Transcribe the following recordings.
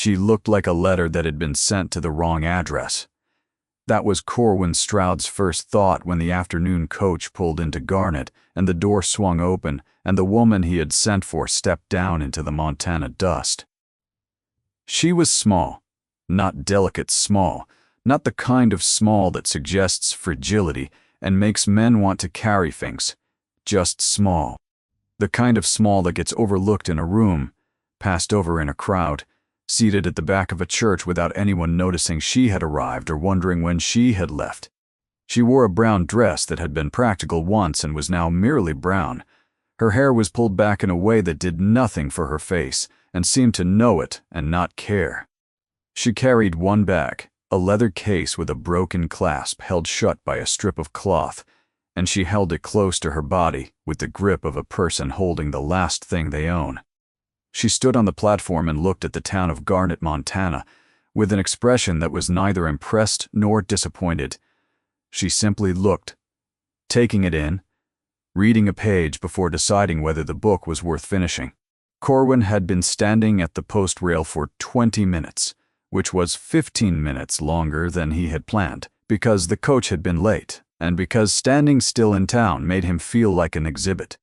She looked like a letter that had been sent to the wrong address. That was Corwin Stroud's first thought when the afternoon coach pulled into Garnet and the door swung open and the woman he had sent for stepped down into the Montana dust. She was small, not delicate small, not the kind of small that suggests fragility and makes men want to carry things, just small. The kind of small that gets overlooked in a room, passed over in a crowd, seated at the back of a church without anyone noticing she had arrived or wondering when she had left. She wore a brown dress that had been practical once and was now merely brown. Her hair was pulled back in a way that did nothing for her face and seemed to know it and not care. She carried one bag, a leather case with a broken clasp held shut by a strip of cloth, and she held it close to her body with the grip of a person holding the last thing they own. She stood on the platform and looked at the town of Garnet, Montana, with an expression that was neither impressed nor disappointed. She simply looked, taking it in, reading a page before deciding whether the book was worth finishing. Corwin had been standing at the post rail for 20 minutes, which was 15 minutes longer than he had planned, because the coach had been late, and because standing still in town made him feel like an exhibit.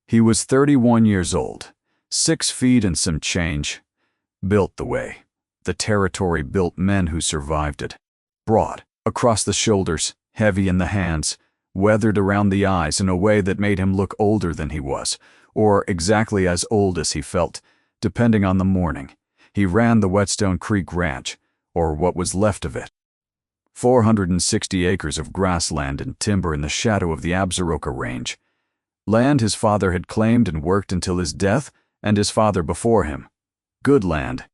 He was 31 years old, 6 feet and some change, built the way the territory built men who survived it. Broad, across the shoulders, heavy in the hands, weathered around the eyes in a way that made him look older than he was, or exactly as old as he felt, depending on the morning. He ran the Whetstone Creek Ranch, or what was left of it. 460 acres of grassland and timber in the shadow of the Absaroka Range. Land his father had claimed and worked until his death, and his father before him. Good land.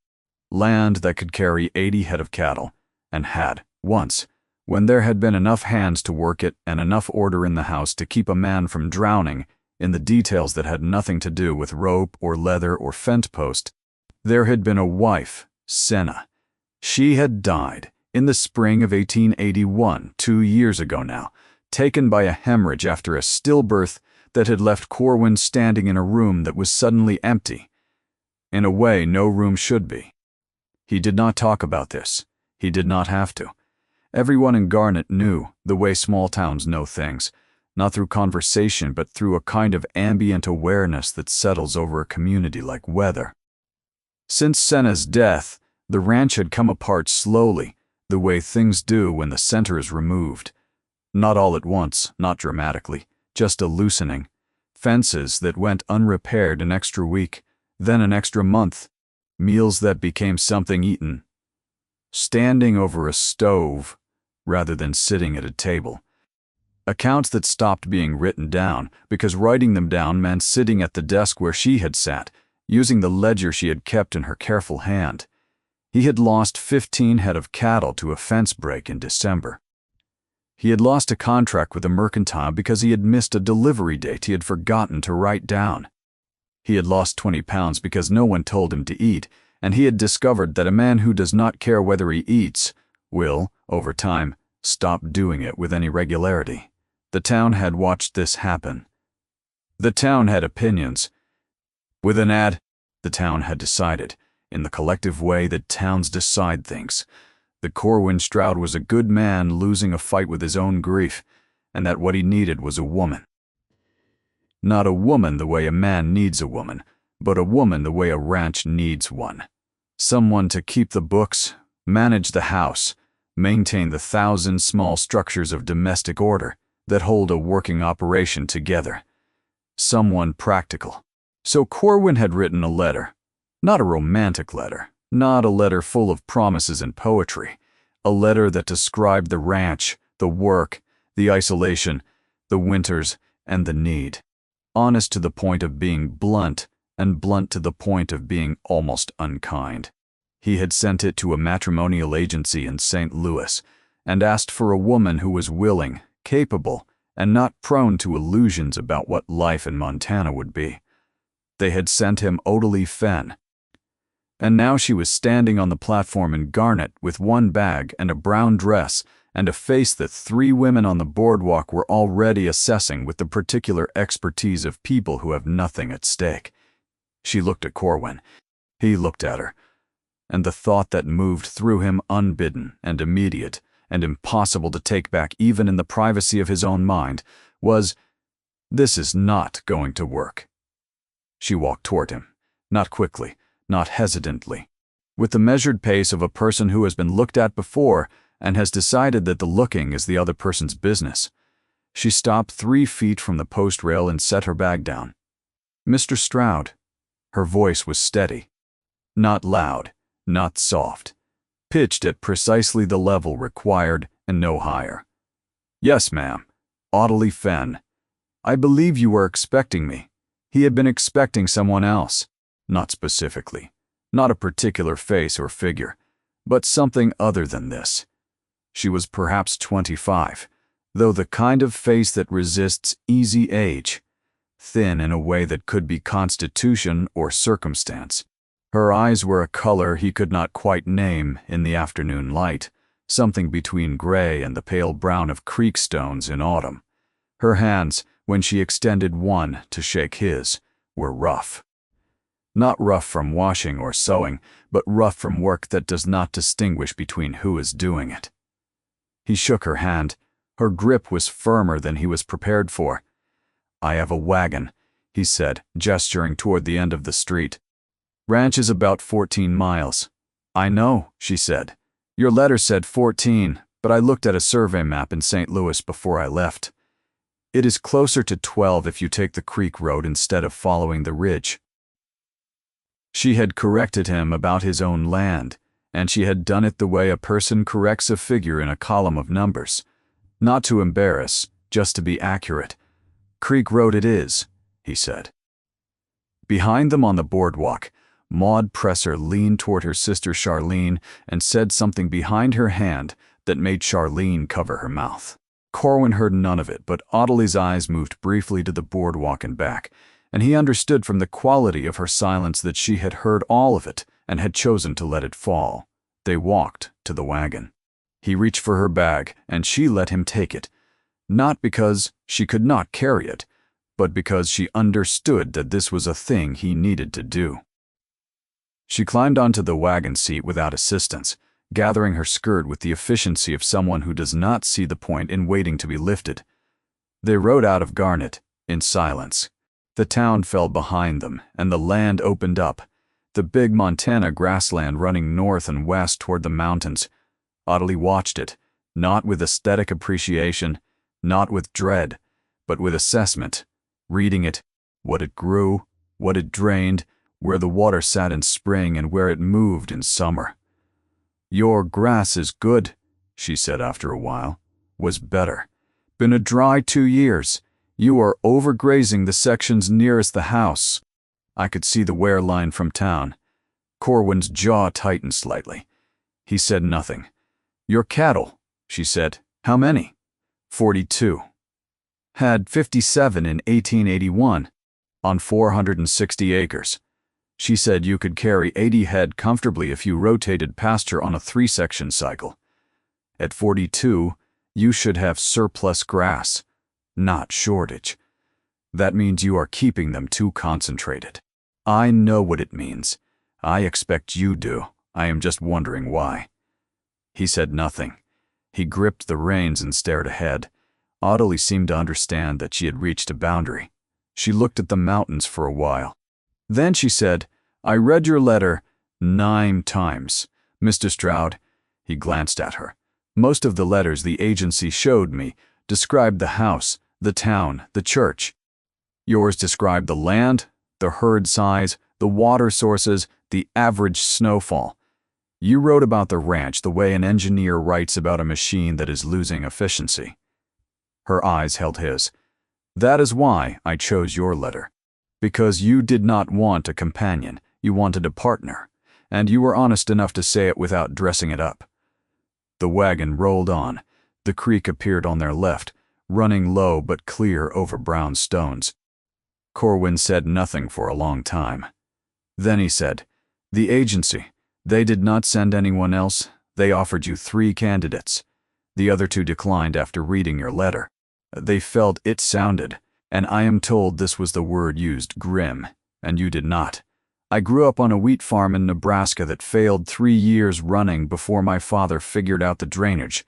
Land that could carry 80 head of cattle, and had, once, when there had been enough hands to work it and enough order in the house to keep a man from drowning in the details that had nothing to do with rope or leather or fence post. There had been a wife, Senna. She had died in the spring of 1881, 2 years ago now, taken by a hemorrhage after a stillbirth that had left Corwin standing in a room that was suddenly empty. In a way, no room should be. He did not talk about this. He did not have to. Everyone in Garnet knew, the way small towns know things, not through conversation but through a kind of ambient awareness that settles over a community like weather. Since Senna's death, the ranch had come apart slowly, the way things do when the center is removed. Not all at once, not dramatically, just a loosening. Fences that went unrepaired an extra week, then an extra month. Meals that became something eaten. Standing over a stove, rather than sitting at a table. Accounts that stopped being written down, because writing them down meant sitting at the desk where she had sat, using the ledger she had kept in her careful hand. He had lost 15 head of cattle to a fence break in December. He had lost a contract with a mercantile because he had missed a delivery date he had forgotten to write down. He had lost 20 pounds because no one told him to eat, and he had discovered that a man who does not care whether he eats will, over time, stop doing it with any regularity. The town had watched this happen. The town had opinions. With an ad, the town had decided, in the collective way that towns decide things, that Corwin Stroud was a good man losing a fight with his own grief, and that what he needed was a woman. Not a woman the way a man needs a woman, but a woman the way a ranch needs one. Someone to keep the books, manage the house, maintain the 1,000 small structures of domestic order that hold a working operation together. Someone practical. So Corwin had written a letter. Not a romantic letter, not a letter full of promises and poetry. A letter that described the ranch, the work, the isolation, the winters, and the need. Honest to the point of being blunt, and blunt to the point of being almost unkind. He had sent it to a matrimonial agency in St. Louis, and asked for a woman who was willing, capable, and not prone to illusions about what life in Montana would be. They had sent him Odalie Fenn. And now she was standing on the platform in Garnet with one bag and a brown dress and a face that 3 women on the boardwalk were already assessing with the particular expertise of people who have nothing at stake. She looked at Corwin. He looked at her. and the thought that moved through him unbidden and immediate and impossible to take back even in the privacy of his own mind was, "This is not going to work." She walked toward him, not quickly, not hesitantly, with the measured pace of a person who has been looked at before and has decided that the looking is the other person's business. She stopped 3 feet from the post rail and set her bag down. "Mr. Stroud." Her voice was steady. Not loud, not soft. Pitched at precisely the level required and no higher. "Yes, ma'am. Audley Fenn. I believe you were expecting me." He had been expecting someone else. Not specifically. Not a particular face or figure. But something other than this. She was perhaps 25, though the kind of face that resists easy age. Thin in a way that could be constitution or circumstance. Her eyes were a color he could not quite name in the afternoon light, something between gray and the pale brown of creek stones in autumn. Her hands, when she extended one to shake his, were rough. Not rough from washing or sewing, but rough from work that does not distinguish between who is doing it. He shook her hand. Her grip was firmer than he was prepared for. "I have a wagon," he said, gesturing toward the end of the street. "Ranch is about 14 miles. "I know," she said. "Your letter said 14, but I looked at a survey map in St. Louis before I left. It is closer to 12 if you take the creek road instead of following the ridge." She had corrected him about his own land, and she had done it the way a person corrects a figure in a column of numbers. Not to embarrass, just to be accurate. "Creek road it is," he said. Behind them on the boardwalk, Maud Presser leaned toward her sister Charlene and said something behind her hand that made Charlene cover her mouth. Corwin heard none of it, but Audley's eyes moved briefly to the boardwalk and back, and he understood from the quality of her silence that she had heard all of it and had chosen to let it fall. They walked to the wagon. He reached for her bag, and she let him take it, not because she could not carry it, but because she understood that this was a thing he needed to do. She climbed onto the wagon seat without assistance, gathering her skirt with the efficiency of someone who does not see the point in waiting to be lifted. They rode out of Garnet, in silence. The town fell behind them, and the land opened up, the big Montana grassland running north and west toward the mountains. Audley watched it, not with aesthetic appreciation, not with dread, but with assessment, reading it, what it grew, what it drained, where the water sat in spring and where it moved in summer. "Your grass is good," she said after a while. "Was better. Been a dry 2 years. You are overgrazing the sections nearest the house." I could see the wear line from town. Corwin's jaw tightened slightly. He said nothing. "Your cattle," she said. "How many?" 42. "Had 57 in 1881, on 460 acres. She said you could carry 80 head comfortably if you rotated pasture on a 3-section cycle. At 42, you should have surplus grass, not shortage. That means you are keeping them too concentrated. I know what it means. I expect you do. I am just wondering why." He said nothing. He gripped the reins and stared ahead. Audley seemed to understand that she had reached a boundary. She looked at the mountains for a while. Then she said, "I read your letter 9 times. Mr. Stroud." He glanced at her. "Most of the letters the agency showed me described the house, the town, the church. Yours described the land, the herd size, the water sources, the average snowfall. You wrote about the ranch the way an engineer writes about a machine that is losing efficiency." Her eyes held his. "That is why I chose your letter. Because you did not want a companion, you wanted a partner, and you were honest enough to say it without dressing it up." The wagon rolled on. The creek appeared on their left, running low but clear over brown stones. Corwin said nothing for a long time. Then he said, "The agency, they did not send anyone else. They offered you 3 candidates. The other 2 declined after reading your letter. They felt it sounded, and I am told this was the word used, grim, and you did not. I grew up on a wheat farm in Nebraska that failed 3 years running before my father figured out the drainage.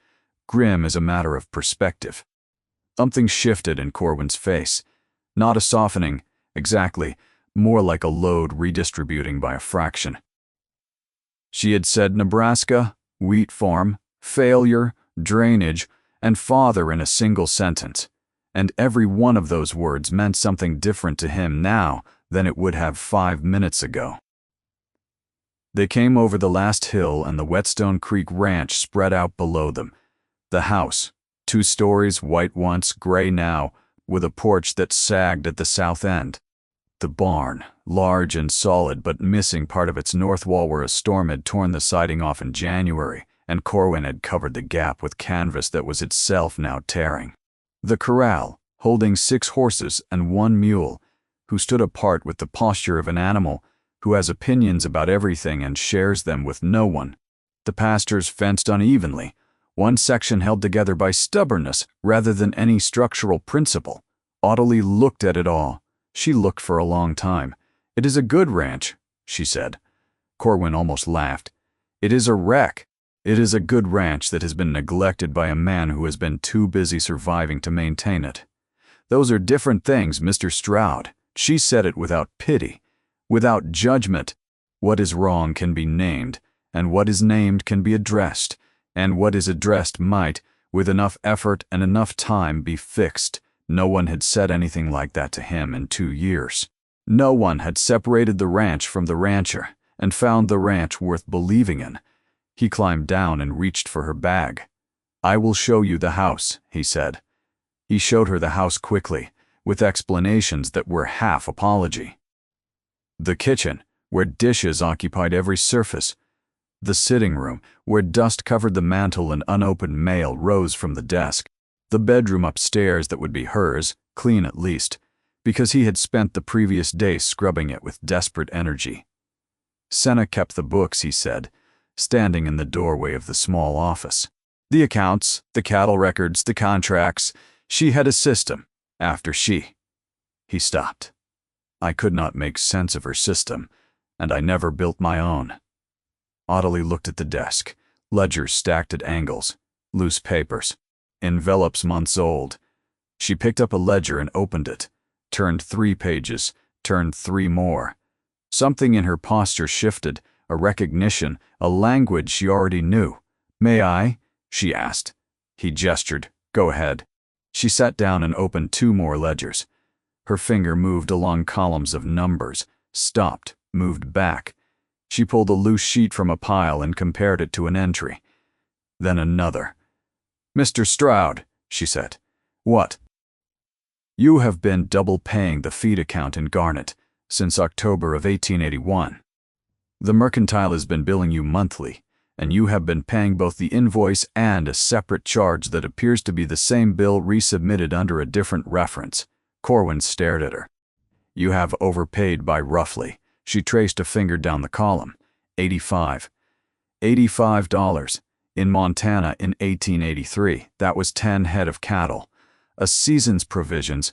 Grim is a matter of perspective. Something shifted in Corwin's face. Not a softening, exactly, more like a load redistributing by a fraction. She had said Nebraska, wheat farm, failure, drainage, and father in a single sentence, and every one of those words meant something different to him now than it would have 5 minutes ago. They came over the last hill and the Whetstone Creek Ranch spread out below them. The house, 2 stories, white once, gray now, with a porch that sagged at the south end. The barn, large and solid but missing part of its north wall where a storm had torn the siding off in January, and Corwin had covered the gap with canvas that was itself now tearing. The corral, holding 6 horses and 1 mule, who stood apart with the posture of an animal who has opinions about everything and shares them with no one. The pastures fenced unevenly, one section held together by stubbornness rather than any structural principle. Ottilie looked at it all. She looked for a long time. "It is a good ranch," she said. Corwin almost laughed. "It is a wreck. It is a good ranch that has been neglected by a man who has been too busy surviving to maintain it." "Those are different things, Mr. Stroud." She said it without pity, without judgment. What is wrong can be named, and what is named can be addressed, and what is addressed might, with enough effort and enough time, be fixed. No one had said anything like that to him in 2 years. No one had separated the ranch from the rancher and found the ranch worth believing in. He climbed down and reached for her bag. "I will show you the house," he said. He showed her the house quickly, with explanations that were half apology. The kitchen, where dishes occupied every surface. The sitting room, where dust covered the mantel and unopened mail rose from the desk. The bedroom upstairs that would be hers, clean at least, because he had spent the previous day scrubbing it with desperate energy. Senna kept the books, he said, standing in the doorway of the small office. The accounts, the cattle records, the contracts. She had a system. After he stopped. "I could not make sense of her system, and I never built my own." Ottilie looked at the desk, ledgers stacked at angles, loose papers, envelopes months old. She picked up a ledger and opened it, turned 3 pages, turned 3 more. Something in her posture shifted, a recognition, a language she already knew. "May I?" she asked. He gestured. "Go ahead." She sat down and opened 2 more ledgers. Her finger moved along columns of numbers, stopped, moved back. She pulled a loose sheet from a pile and compared it to an entry. Then another. "Mr. Stroud," she said. "What?" "You have been double paying the feed account in Garnet since October of 1881. The mercantile has been billing you monthly, and you have been paying both the invoice and a separate charge that appears to be the same bill resubmitted under a different reference." Corwin stared at her. "You have overpaid by roughly." She traced a finger down the column. $85. In Montana in 1883, that was 10 head of cattle. A season's provisions,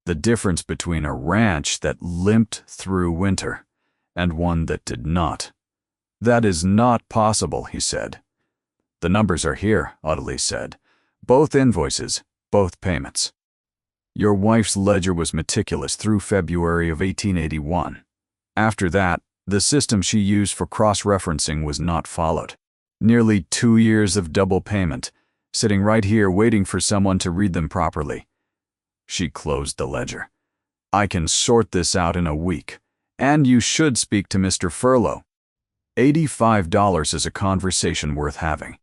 the difference between a ranch that limped through winter and one that did not. "That is not possible," he said. "The numbers are here," Ottilie said. "Both invoices, both payments. Your wife's ledger was meticulous through February of 1881. After that, the system she used for cross-referencing was not followed. Nearly 2 years of double payment, sitting right here waiting for someone to read them properly." She closed the ledger. "I can sort this out in a week, and you should speak to Mr. Furlow. $85 is a conversation worth having."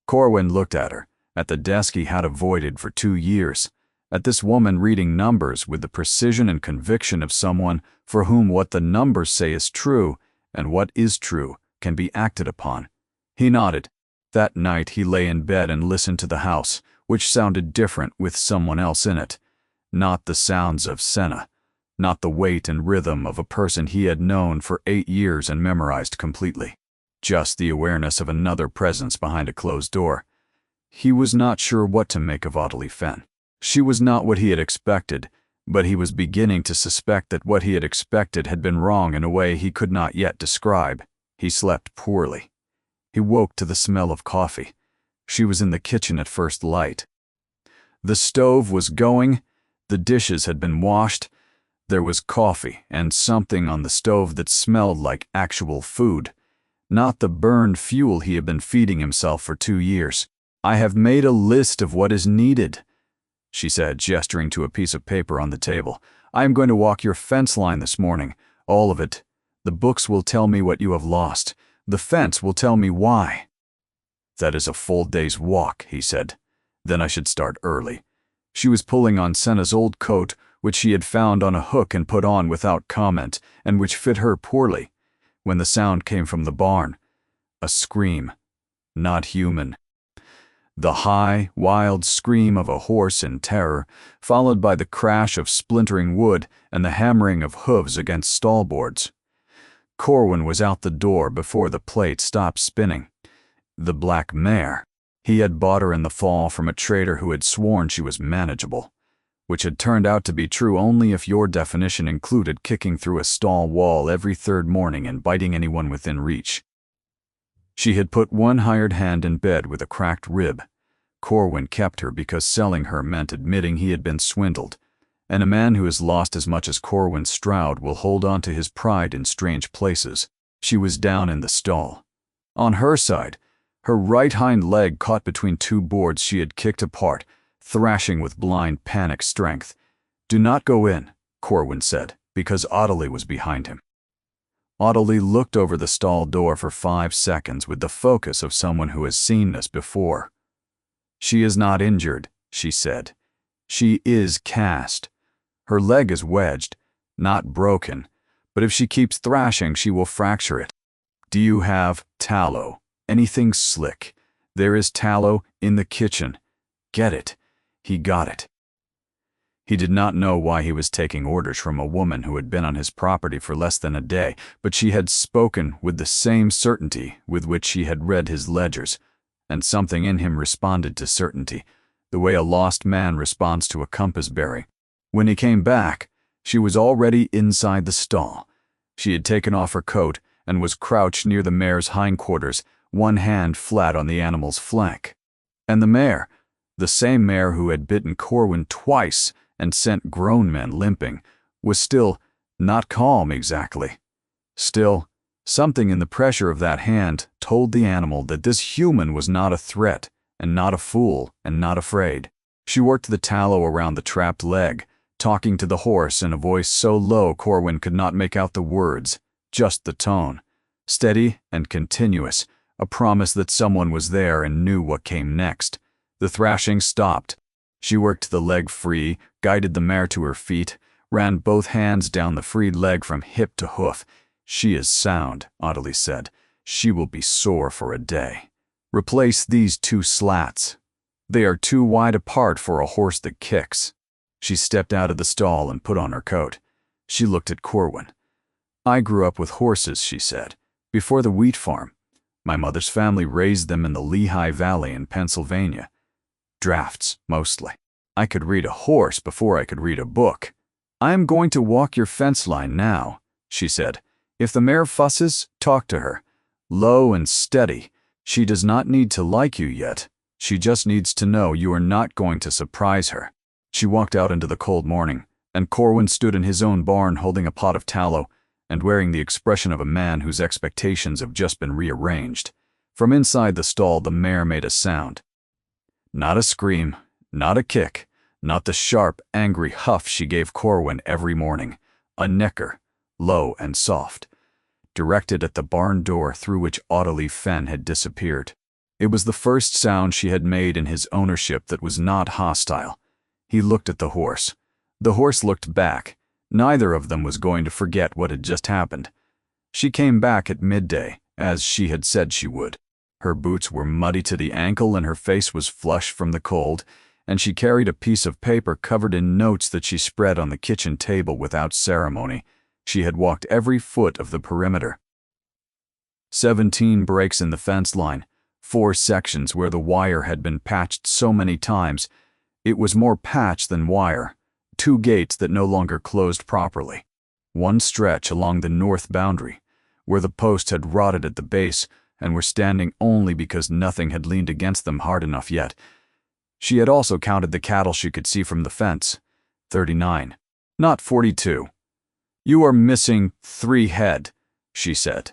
Corwin looked at her, at the desk he had avoided for 2 years, at this woman reading numbers with the precision and conviction of someone for whom what the numbers say is true, and what is true can be acted upon. He nodded. That night he lay in bed and listened to the house, which sounded different with someone else in it. Not the sounds of Senna, not the weight and rhythm of a person he had known for 8 years and memorized completely. Just the awareness of another presence behind a closed door. He was not sure what to make of Ottilie Fenn. She was not what he had expected, But he was beginning to suspect that what he had expected had been wrong in a way he could not yet describe. He slept poorly. He woke to the smell of coffee. She was in the kitchen at first light. The stove was going, the dishes had been washed, there was coffee and something on the stove that smelled like actual food, not the burned fuel he had been feeding himself for 2 years. "I have made a list of what is needed," she said, gesturing to a piece of paper on the table. "I am going to walk your fence line this morning, all of it. The books will tell me what you have lost. The fence will tell me why." "That is a full day's walk," he said. "Then I should start early." She was pulling on Senna's old coat, which she had found on a hook and put on without comment, and which fit her poorly, when the sound came from the barn. A scream. Not human. The high, wild scream of a horse in terror, followed by the crash of splintering wood and the hammering of hooves against stall boards. Corwin was out the door before the plate stopped spinning. The black mare. He had bought her in the fall from a trader who had sworn she was manageable, which had turned out to be true only if your definition included kicking through a stall wall every third morning and biting anyone within reach. She had put one hired hand in bed with a cracked rib. Corwin kept her because selling her meant admitting he had been swindled, and a man who has lost as much as Corwin Stroud will hold on to his pride in strange places. She was down in the stall. On her side, her right hind leg caught between 2 boards she had kicked apart, thrashing with blind panic strength. "Do not go in," Corwin said, because Ottilie was behind him. Ottilie looked over the stall door for 5 seconds with the focus of someone who has seen this before. "She is not injured," she said. "She is cast. Her leg is wedged, not broken, but if she keeps thrashing, she will fracture it. Do you have tallow? Anything slick? There is tallow in the kitchen. Get it." He got it. He did not know why he was taking orders from a woman who had been on his property for less than a day, but she had spoken with the same certainty with which she had read his ledgers, and something in him responded to certainty, the way a lost man responds to a compass bearing. When he came back, she was already inside the stall. She had taken off her coat and was crouched near the mare's hindquarters, one hand flat on the animal's flank. And the mare, the same mare who had bitten Corwin twice and sent grown men limping, was still not calm exactly. Still, something in the pressure of that hand told the animal that this human was not a threat, and not a fool, and not afraid. She worked the tallow around the trapped leg, talking to the horse in a voice so low Corwin could not make out the words, just the tone. Steady and continuous, a promise that someone was there and knew what came next. The thrashing stopped. She worked the leg free, guided the mare to her feet, ran both hands down the freed leg from hip to hoof. "She is sound," Ottilie said. "She will be sore for a day. Replace these 2 slats. They are too wide apart for a horse that kicks." She stepped out of the stall and put on her coat. She looked at Corwin. "I grew up with horses," she said, "before the wheat farm. My mother's family raised them in the Lehigh Valley in Pennsylvania. Drafts, mostly. I could read a horse before I could read a book." "I am going to walk your fence line now," she said. "If the mare fusses, talk to her. Low and steady. She does not need to like you yet. She just needs to know you are not going to surprise her." She walked out into the cold morning, and Corwin stood in his own barn holding a pot of tallow and wearing the expression of a man whose expectations have just been rearranged. From inside the stall, the mare made a sound. Not a scream, not a kick, not the sharp, angry huff she gave Corwin every morning. A nicker, low and soft, directed at the barn door through which Ottilie Fenn had disappeared. It was the first sound she had made in his ownership that was not hostile. He looked at the horse. The horse looked back. Neither of them was going to forget what had just happened. She came back at midday, as she had said she would. Her boots were muddy to the ankle and her face was flushed from the cold, and she carried a piece of paper covered in notes that she spread on the kitchen table without ceremony. She had walked every foot of the perimeter. 17 breaks in the fence line, 4 sections where the wire had been patched so many times. It was more patch than wire. 2 gates that no longer closed properly. One stretch along the north boundary, where the posts had rotted at the base and were standing only because nothing had leaned against them hard enough yet. She had also counted the cattle she could see from the fence. 39, not 42. "You are missing 3 head," she said.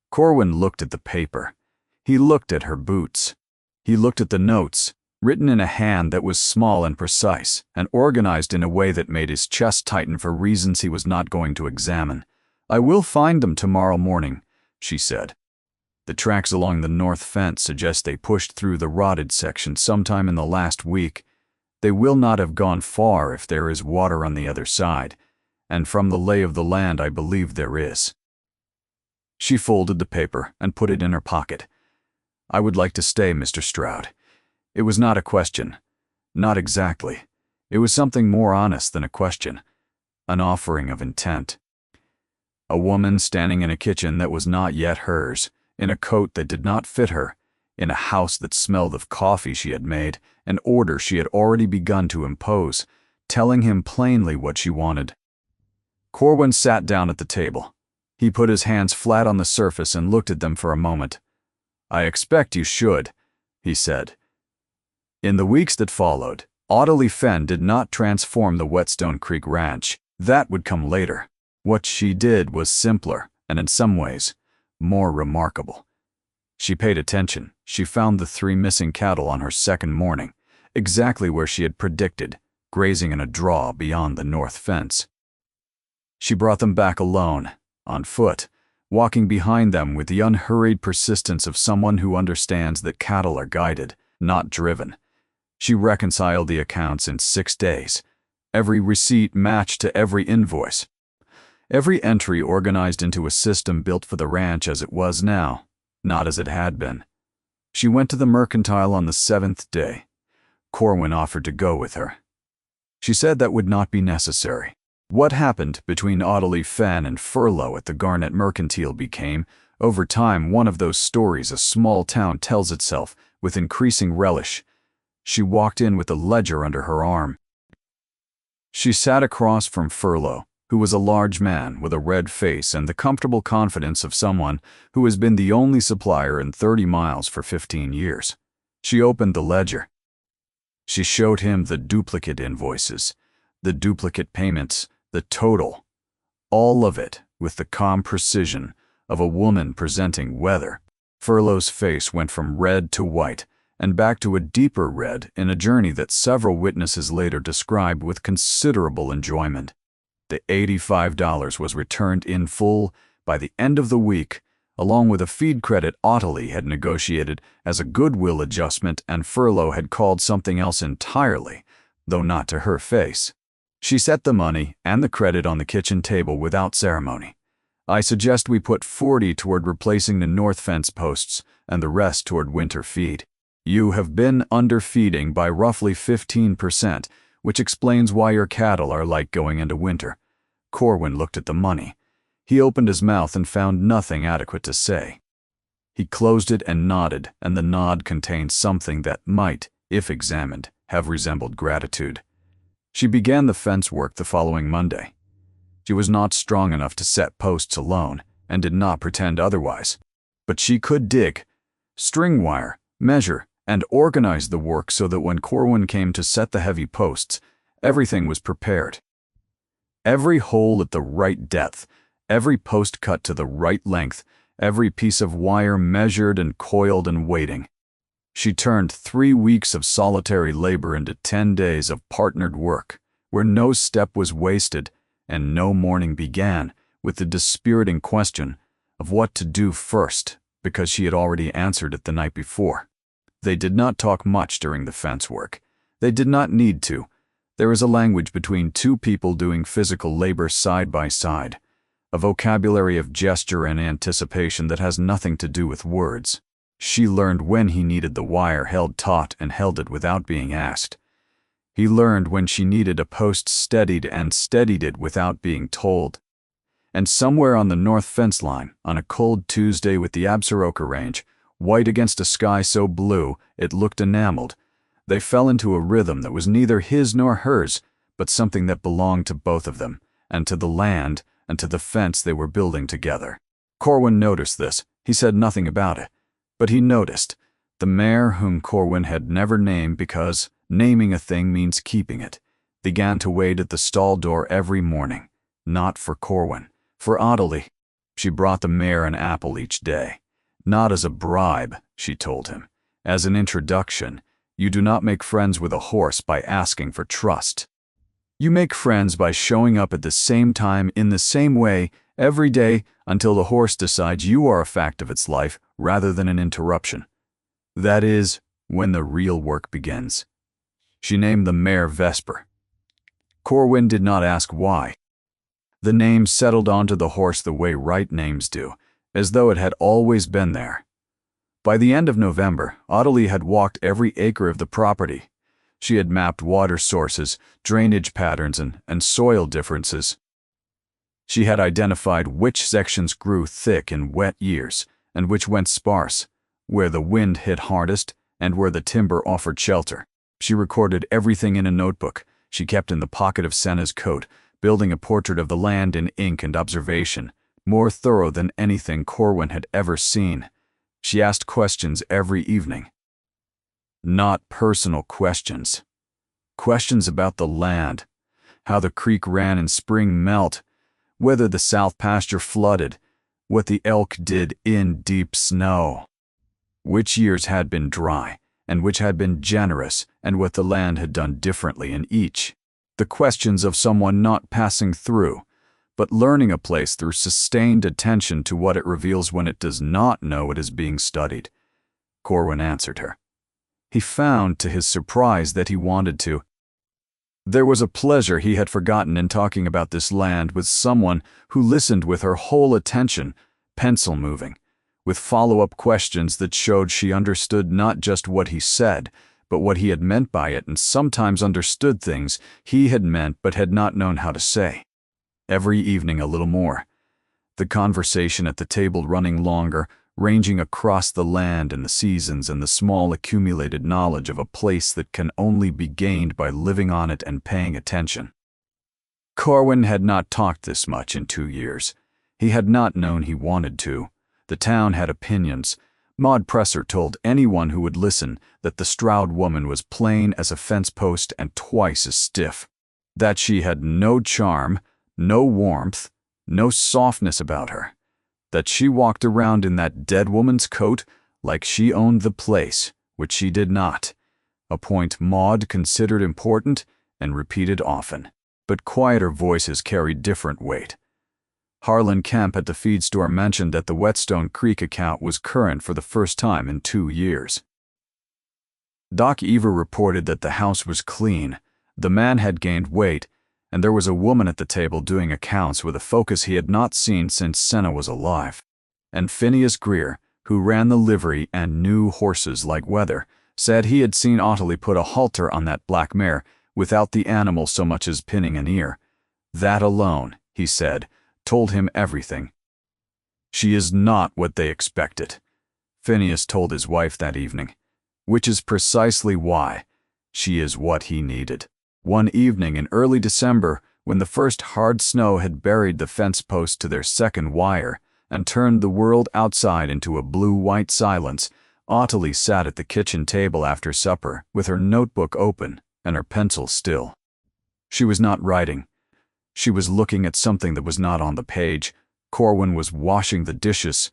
Corwin looked at the paper. He looked at her boots. He looked at the notes, written in a hand that was small and precise, and organized in a way that made his chest tighten for reasons he was not going to examine. "I will find them tomorrow morning," she said. "The tracks along the north fence suggest they pushed through the rotted section sometime in the last week. They will not have gone far if there is water on the other side, and from the lay of the land I believe there is." She folded the paper and put it in her pocket. "I would like to stay, Mr. Stroud." It was not a question. Not exactly. It was something more honest than a question. An offering of intent. A woman standing in a kitchen that was not yet hers, in a coat that did not fit her, in a house that smelled of coffee she had made, an order she had already begun to impose, telling him plainly what she wanted. Corwin sat down at the table. He put his hands flat on the surface and looked at them for a moment. "I expect you should," he said. In the weeks that followed, Audley Fenn did not transform the Whetstone Creek Ranch. That would come later. What she did was simpler, and in some ways, more remarkable. She paid attention. She found the 3 missing cattle on her second morning, exactly where she had predicted, grazing in a draw beyond the north fence. She brought them back alone, on foot, walking behind them with the unhurried persistence of someone who understands that cattle are guided, not driven. She reconciled the accounts in 6 days. Every receipt matched to every invoice. Every entry organized into a system built for the ranch as it was now, not as it had been. She went to the mercantile on the 7th day. Corwin offered to go with her. She said that would not be necessary. What happened between Audley Fenn and Furlow at the Garnet Mercantile became, over time, one of those stories a small town tells itself with increasing relish. She walked in with the ledger under her arm. She sat across from Furlow, who was a large man with a red face and the comfortable confidence of someone who has been the only supplier in 30 miles for 15 years. She opened the ledger. She showed him the duplicate invoices, the duplicate payments, the total, all of it with the calm precision of a woman presenting weather. Furlow's face went from red to white and back to a deeper red in a journey that several witnesses later described with considerable enjoyment. The $85 was returned in full by the end of the week, along with a feed credit Audley had negotiated as a goodwill adjustment and Furlow had called something else entirely, though not to her face. She set the money and the credit on the kitchen table without ceremony. "I suggest we put 40 toward replacing the north fence posts and the rest toward winter feed. You have been underfeeding by roughly 15%, which explains why your cattle are like going into winter." Corwin looked at the money. He opened his mouth and found nothing adequate to say. He closed it and nodded, and the nod contained something that might, if examined, have resembled gratitude. She began the fence work the following Monday. She was not strong enough to set posts alone, and did not pretend otherwise. But she could dig, string wire, measure, and organize the work so that when Corwin came to set the heavy posts, everything was prepared. Every hole at the right depth, every post cut to the right length, every piece of wire measured and coiled and waiting. She turned 3 weeks of solitary labor into 10 days of partnered work, where no step was wasted and no morning began with the dispiriting question of what to do first, because she had already answered it the night before. They did not talk much during the fence work. They did not need to. There is a language between 2 people doing physical labor side by side, a vocabulary of gesture and anticipation that has nothing to do with words. She learned when he needed the wire held taut and held it without being asked. He learned when she needed a post steadied and steadied it without being told. And somewhere on the north fence line, on a cold Tuesday with the Absaroka Range, white against a sky so blue it looked enameled, they fell into a rhythm that was neither his nor hers, but something that belonged to both of them, and to the land, and to the fence they were building together. Corwin noticed this. He said nothing about it. But he noticed. The mare, whom Corwin had never named because naming a thing means keeping it, began to wait at the stall door every morning. Not for Corwin, for Ottilie. She brought the mare an apple each day. Not as a bribe, she told him. As an introduction. You do not make friends with a horse by asking for trust. You make friends by showing up at the same time in the same way every day until the horse decides you are a fact of its life rather than an interruption. That is when the real work begins. She named the mare Vesper. Corwin did not ask why. The name settled onto the horse the way right names do, as though it had always been there. By the end of November, Ottilie had walked every acre of the property. She had mapped water sources, drainage patterns, and soil differences. She had identified which sections grew thick in wet years and which went sparse, where the wind hit hardest and where the timber offered shelter. She recorded everything in a notebook she kept in the pocket of Senna's coat, building a portrait of the land in ink and observation, more thorough than anything Corwin had ever seen. She asked questions every evening. Not personal questions. Questions about the land, how the creek ran in spring melt, whether the south pasture flooded, what the elk did in deep snow, which years had been dry and which had been generous, and what the land had done differently in each. The questions of someone not passing through, but learning a place through sustained attention to what it reveals when it does not know it is being studied. Corwin answered her. He found, to his surprise, that he wanted to. There was a pleasure he had forgotten in talking about this land with someone who listened with her whole attention, pencil moving, with follow-up questions that showed she understood not just what he said, but what he had meant by it, and sometimes understood things he had meant but had not known how to say. Every evening a little more. The conversation at the table running longer, ranging across the land and the seasons and the small accumulated knowledge of a place that can only be gained by living on it and paying attention. Corwin had not talked this much in 2 years. He had not known he wanted to. The town had opinions. Maud Presser told anyone who would listen that the Stroud woman was plain as a fence post and twice as stiff, that she had no charm, no warmth, no softness about her, that she walked around in that dead woman's coat like she owned the place, which she did not, a point Maud considered important and repeated often, but quieter voices carried different weight. Harlan Kemp at the feed store mentioned that the Whetstone Creek account was current for the first time in 2 years. Doc Ever reported that the house was clean, the man had gained weight, and there was a woman at the table doing accounts with a focus he had not seen since Senna was alive. And Phineas Greer, who ran the livery and knew horses like weather, said he had seen Ottilie put a halter on that black mare without the animal so much as pinning an ear. That alone, he said, told him everything. She is not what they expected, Phineas told his wife that evening, which is precisely why she is what he needed. One evening in early December, when the first hard snow had buried the fence posts to their second wire and turned the world outside into a blue-white silence, Ottilie sat at the kitchen table after supper with her notebook open and her pencil still. She was not writing. She was looking at something that was not on the page. Corwin was washing the dishes.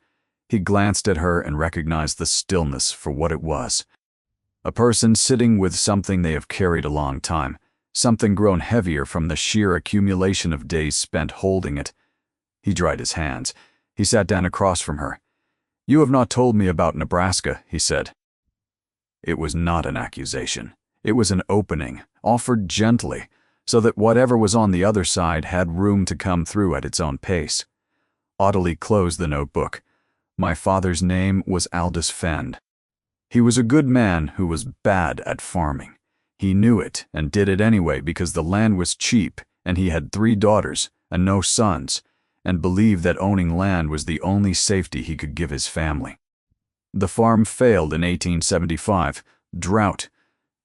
He glanced at her and recognized the stillness for what it was. A person sitting with something they have carried a long time, something grown heavier from the sheer accumulation of days spent holding it. He dried his hands. He sat down across from her. "You have not told me about Nebraska," he said. It was not an accusation. It was an opening, offered gently, so that whatever was on the other side had room to come through at its own pace. Ottilie closed the notebook. "My father's name was Aldous Fend. He was a good man who was bad at farming. He knew it and did it anyway because the land was cheap and he had 3 daughters and no sons, and believed that owning land was the only safety he could give his family. The farm failed in 1875, drought.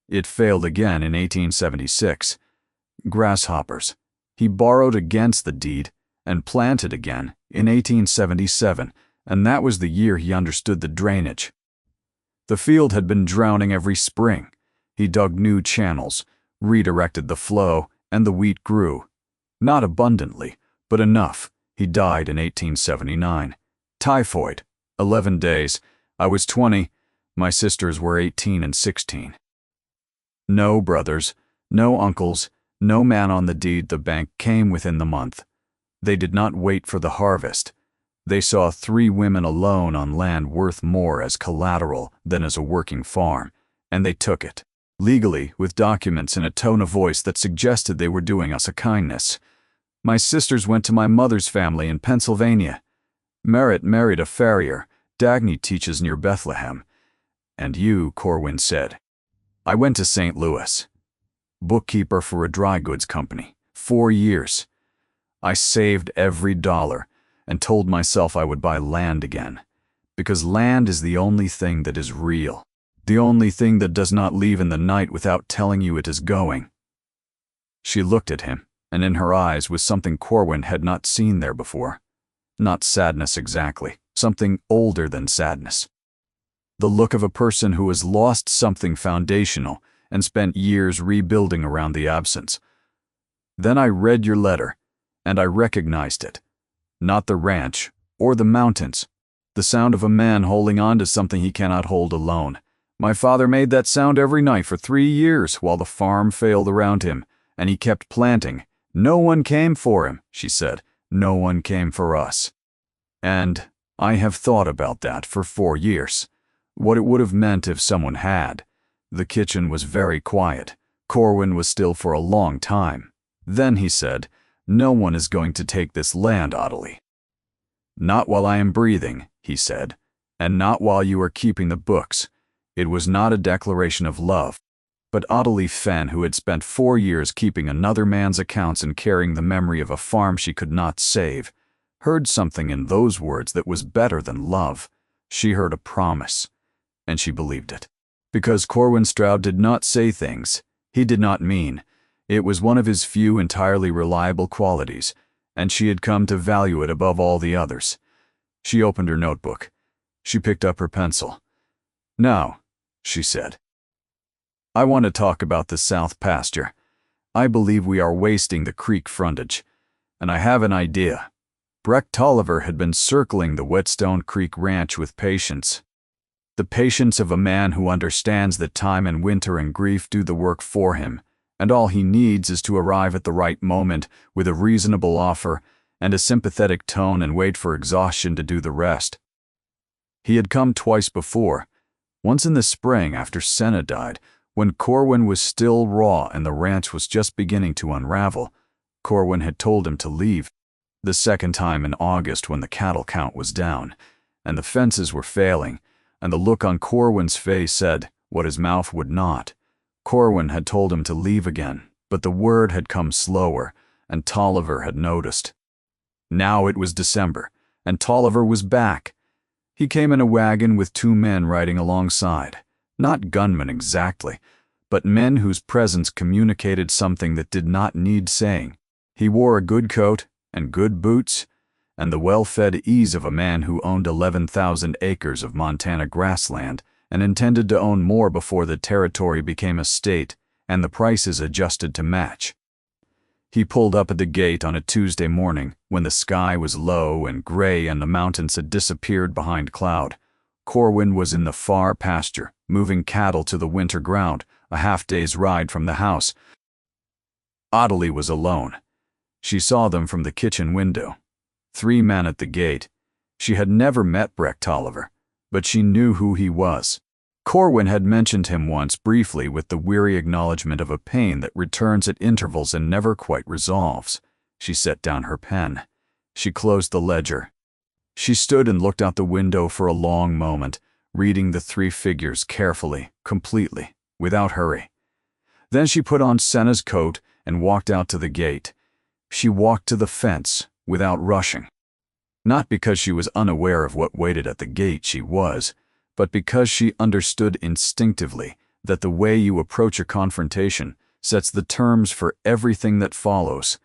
It failed again in 1876. grasshoppers. He borrowed against the deed and planted again in 1877, and that was the year he understood the drainage. The field had been drowning every spring. He dug new channels, redirected the flow, and the wheat grew. Not abundantly, but enough. He died in 1879. Typhoid. 11 days. I was 20. My sisters were 18 and 16. No brothers, no uncles, no man on the deed. The bank came within the month. They did not wait for the harvest. They saw 3 women alone on land worth more as collateral than as a working farm, and they took it, legally, with documents in a tone of voice that suggested they were doing us a kindness. My sisters went to my mother's family in Pennsylvania. Merritt married a farrier. Dagny teaches near Bethlehem. And you, Corwin said. I went to St. Louis. Bookkeeper for a dry goods company. 4 years. I saved every dollar and told myself I would buy land again, because land is the only thing that is real, the only thing that does not leave in the night without telling you it is going. She looked at him, and in her eyes was something Corwin had not seen there before. Not sadness exactly, something older than sadness. The look of a person who has lost something foundational and spent years rebuilding around the absence. Then I read your letter, and I recognized it. Not the ranch, or the mountains. The sound of a man holding on to something he cannot hold alone. My father made that sound every night for 3 years while the farm failed around him, and he kept planting. No one came for him, she said. No one came for us. And I have thought about that for 4 years. What it would have meant if someone had. The kitchen was very quiet. Corwin was still for a long time. Then he said, no one is going to take this land, Ottilie. Not while I am breathing, he said, and not while you are keeping the books. It was not a declaration of love. But Ottilie Fenn, who had spent 4 years keeping another man's accounts and carrying the memory of a farm she could not save, heard something in those words that was better than love. She heard a promise, and she believed it. Because Corwin Stroud did not say things he did not mean. It was one of his few entirely reliable qualities, and she had come to value it above all the others. She opened her notebook. She picked up her pencil. Now, she said, I want to talk about the south pasture. I believe we are wasting the creek frontage, and I have an idea. Breck Tolliver had been circling the Whetstone Creek Ranch with patience. The patience of a man who understands that time and winter and grief do the work for him, and all he needs is to arrive at the right moment with a reasonable offer and a sympathetic tone and wait for exhaustion to do the rest. He had come twice before, once in the spring after Senna died, when Corwin was still raw and the ranch was just beginning to unravel. Corwin had told him to leave. The second time in August when the cattle count was down, and the fences were failing, and the look on Corwin's face said what his mouth would not. Corwin had told him to leave again, but the word had come slower, and Tolliver had noticed. Now it was December, and Tolliver was back. He came in a wagon with 2 men riding alongside. Not gunmen exactly, but men whose presence communicated something that did not need saying. He wore a good coat and good boots, and the well-fed ease of a man who owned 11,000 acres of Montana grassland and intended to own more before the territory became a state and the prices adjusted to match. He pulled up at the gate on a Tuesday morning when the sky was low and gray and the mountains had disappeared behind cloud. Corwin was in the far pasture, moving cattle to the winter ground, a half-day's ride from the house. Ottilie was alone. She saw them from the kitchen window. 3 men at the gate. She had never met Breck Tolliver, but she knew who he was. Corwin had mentioned him once briefly with the weary acknowledgement of a pain that returns at intervals and never quite resolves. She set down her pen. She closed the ledger. She stood and looked out the window for a long moment, reading the 3 figures carefully, completely, without hurry. Then she put on Senna's coat and walked out to the gate. She walked to the fence without rushing. Not because she was unaware of what waited at the gate, she was, but because she understood instinctively that the way you approach a confrontation sets the terms for everything that follows,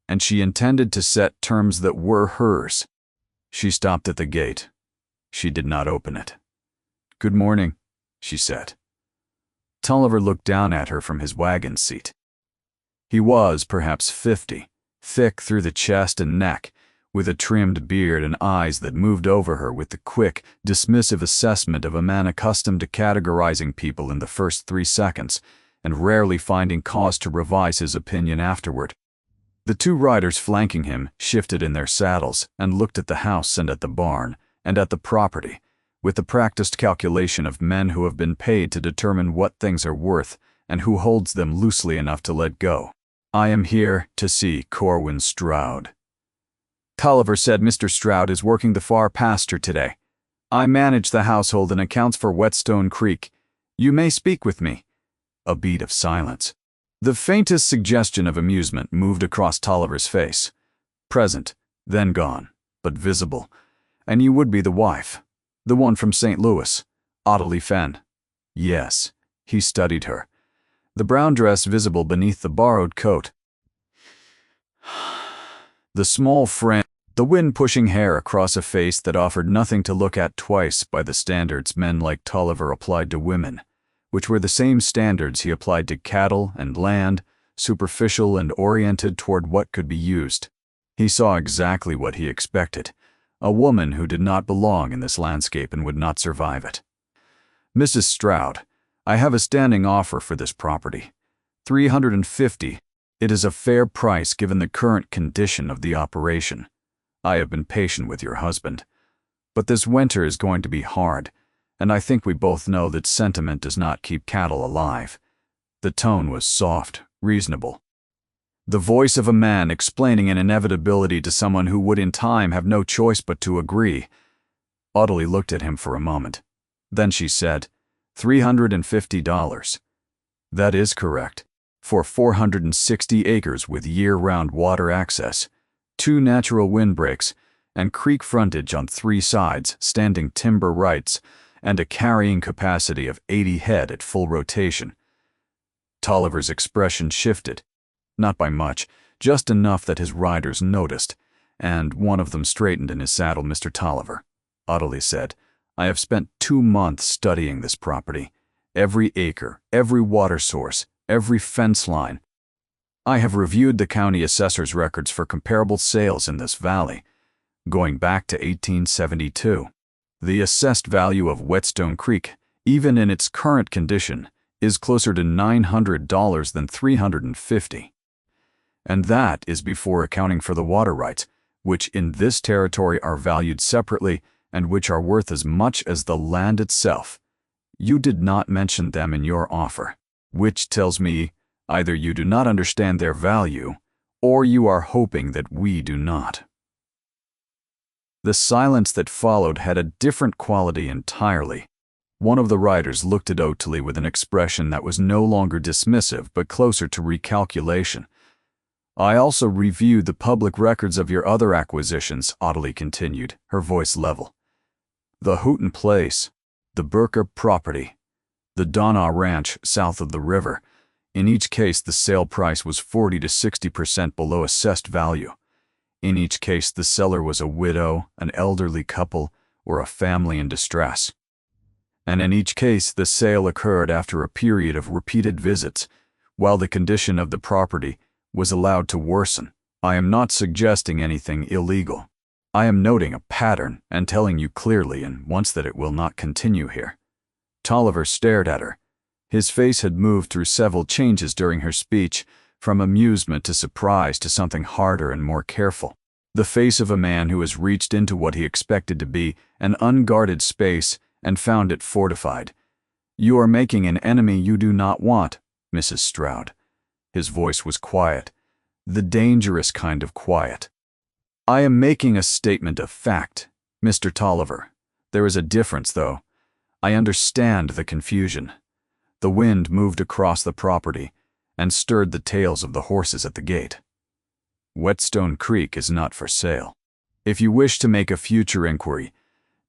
and she intended to set terms that were hers. She stopped at the gate. She did not open it. "Good morning," she said. Tolliver looked down at her from his wagon seat. He was perhaps 50, thick through the chest and neck, with a trimmed beard and eyes that moved over her with the quick, dismissive assessment of a man accustomed to categorizing people in the first 3 seconds and rarely finding cause to revise his opinion afterward. The 2 riders flanking him shifted in their saddles and looked at the house and at the barn and at the property, with the practiced calculation of men who have been paid to determine what things are worth and who holds them loosely enough to let go. "I am here to see Corwin Stroud." Tolliver said Mr. Stroud is working the far pasture today. "I manage the household and accounts for Whetstone Creek. You may speak with me." A beat of silence. The faintest suggestion of amusement moved across Tolliver's face. Present, then gone, but visible. "And you would be the wife. The one from St. Louis, Ottilie Fenn." Yes, he studied her. The brown dress visible beneath the borrowed coat. The small frame, the wind-pushing hair across a face that offered nothing to look at twice by the standards men like Tolliver applied to women, which were the same standards he applied to cattle and land, superficial and oriented toward what could be used. He saw exactly what he expected, a woman who did not belong in this landscape and would not survive it. "Mrs. Stroud, I have a standing offer for this property. $350. It is a fair price given the current condition of the operation. I have been patient with your husband. But this winter is going to be hard, and I think we both know that sentiment does not keep cattle alive." The tone was soft, reasonable. The voice of a man explaining an inevitability to someone who would in time have no choice but to agree. Ottilie looked at him for a moment. Then she said, $350. "That is correct. For 460 acres with year-round water access, 2 natural windbreaks, and creek frontage on 3 sides, standing timber rights, and a carrying capacity of 80 head at full rotation." Tolliver's expression shifted. Not by much, just enough that his riders noticed, and one of them straightened in his saddle. "Mr. Tolliver," Ottilie said, "I have spent 2 months studying this property. Every acre, every water source, every fence line. I have reviewed the county assessor's records for comparable sales in this valley, going back to 1872. The assessed value of Whetstone Creek, even in its current condition, is closer to $900 than $350. And that is before accounting for the water rights, which in this territory are valued separately and which are worth as much as the land itself. You did not mention them in your offer, which tells me either you do not understand their value, or you are hoping that we do not." The silence that followed had a different quality entirely. One of the riders looked at Ottilie with an expression that was no longer dismissive but closer to recalculation. "I also reviewed the public records of your other acquisitions," Ottilie continued, her voice level. "The Houghton Place, the Burker property, the Donna Ranch south of the river. In each case, the sale price was 40 to 60% below assessed value. In each case, the seller was a widow, an elderly couple, or a family in distress. And in each case, the sale occurred after a period of repeated visits, while the condition of the property was allowed to worsen. I am not suggesting anything illegal. I am noting a pattern and telling you clearly and once that it will not continue here." Tolliver stared at her. His face had moved through several changes during her speech, from amusement to surprise to something harder and more careful. The face of a man who has reached into what he expected to be an unguarded space and found it fortified. "You are making an enemy you do not want, Mrs. Stroud." His voice was quiet, the dangerous kind of quiet. "I am making a statement of fact, Mr. Tolliver. There is a difference, though. I understand the confusion." The wind moved across the property and stirred the tails of the horses at the gate. "Whetstone Creek is not for sale. If you wish to make a future inquiry,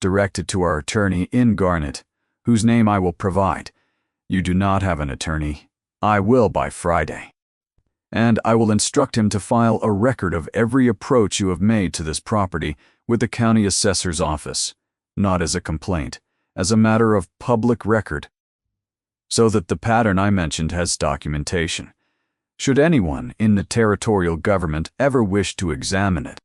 direct it to our attorney in Garnet, whose name I will provide. You do not have an attorney. I will by Friday. And I will instruct him to file a record of every approach you have made to this property with the county assessor's office, not as a complaint, as a matter of public record, so that the pattern I mentioned has documentation. Should anyone in the territorial government ever wish to examine it.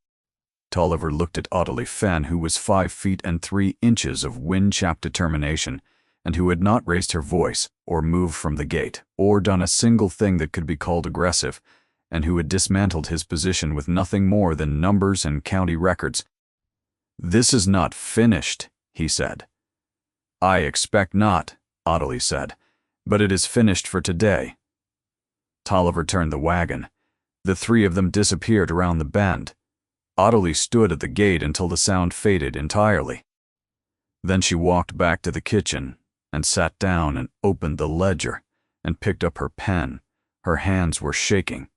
Tolliver looked at Audley Fenn, who was 5 feet and 3 inches of wind-chapped determination, and who had not raised her voice or moved from the gate or done a single thing that could be called aggressive, and who had dismantled his position with nothing more than numbers and county records. "This is not finished," he said. "I expect not," Audley said, "but it is finished for today." Tolliver turned the wagon. The 3 of them disappeared around the bend. Audley stood at the gate until the sound faded entirely. Then she walked back to the kitchen and sat down and opened the ledger and picked up her pen. Her hands were shaking,